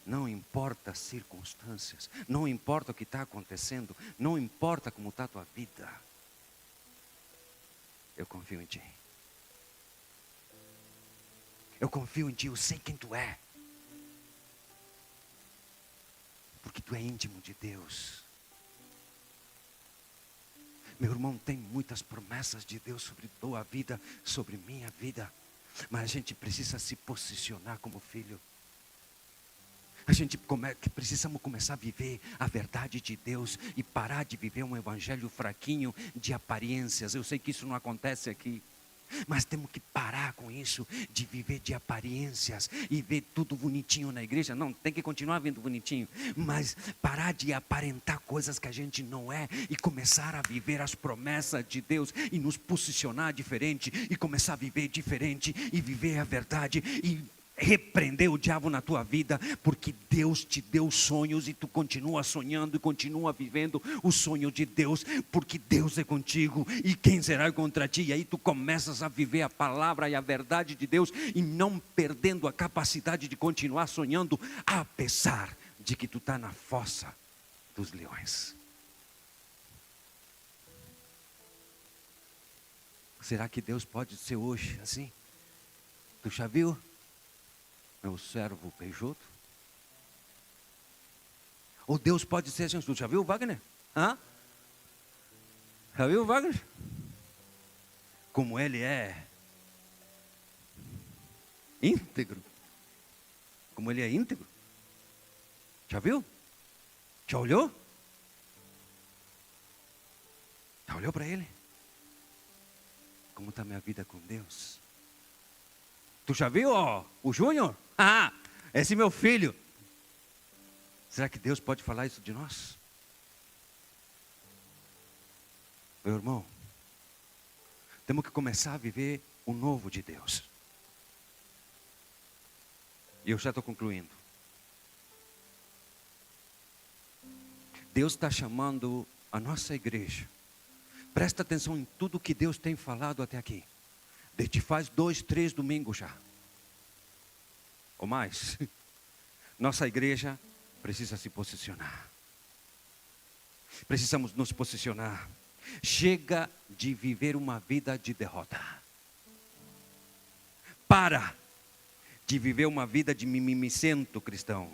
Não importa as circunstâncias, não importa o que está acontecendo, não importa como está a tua vida. Eu confio em ti. Eu confio em ti, eu sei quem tu é. Porque tu é íntimo de Deus. Meu irmão, tem muitas promessas de Deus sobre tua vida, sobre minha vida. Mas a gente precisa se posicionar como filho. A gente precisamos começar a viver a verdade de Deus e parar de viver um evangelho fraquinho de aparências. Eu sei que isso não acontece aqui. Mas temos que parar com isso, de viver de aparências e ver tudo bonitinho na igreja. Não, tem que continuar vendo bonitinho, mas parar de aparentar coisas que a gente não é e começar a viver as promessas de Deus e nos posicionar diferente e começar a viver diferente e viver a verdade e repreender o diabo na tua vida, porque Deus te deu sonhos e tu continua sonhando e continua vivendo o sonho de Deus, porque Deus é contigo e quem será contra ti? E aí tu começas a viver a palavra e a verdade de Deus e não perdendo a capacidade de continuar sonhando, apesar de que tu está na fossa dos leões. Será que Deus pode ser hoje assim? Tu já viu? Meu servo peixoto? Ou Deus pode ser assim? Tu já viu o Wagner? Hã? Já viu o Wagner? Como ele é íntegro. Como ele é íntegro. Já viu? Já olhou? Já olhou para ele? Como está minha vida com Deus? Tu já viu, ó, o Júnior? Ah, esse é meu filho. Será que Deus pode falar isso de nós? Meu irmão, temos que começar a viver o novo de Deus. E eu já estou concluindo. Deus está chamando a nossa igreja. Presta atenção em tudo que Deus tem falado até aqui. Desde faz 2, 3 domingos já. Ou mais. Nossa igreja precisa se posicionar. Precisamos nos posicionar. Chega de viver uma vida de derrota. Para de viver uma vida de mimimicento cristão.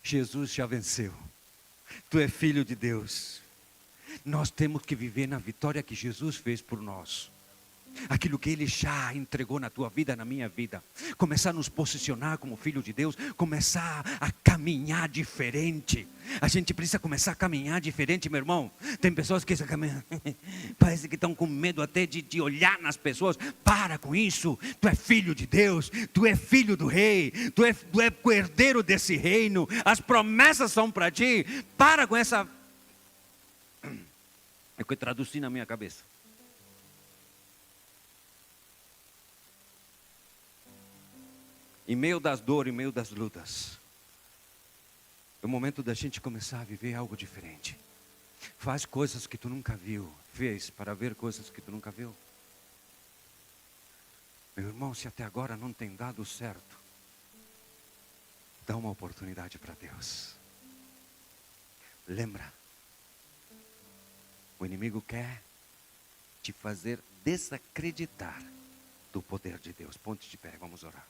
Jesus já venceu. Tu é filho de Deus. Nós temos que viver na vitória que Jesus fez por nós. aquilo que Ele já entregou na tua vida, na minha vida. Começar a nos posicionar como filho de Deus, começar a caminhar diferente. A gente precisa começar a caminhar diferente, meu irmão. Tem pessoas que parece que estão com medo até de olhar nas pessoas. Para com isso, tu é filho de Deus, tu é filho do rei, tu é o herdeiro desse reino, as promessas são para ti. Para com essa... É o que eu traduzi na minha cabeça. Em meio das dores, em meio das lutas, é o momento da gente começar a viver algo diferente. Faz coisas que tu nunca viu. Fez para ver coisas que tu nunca viu. Meu irmão, se até agora não tem dado certo, dá uma oportunidade para Deus. Lembra, o inimigo quer te fazer desacreditar do poder de Deus. Ponte de pé, vamos orar.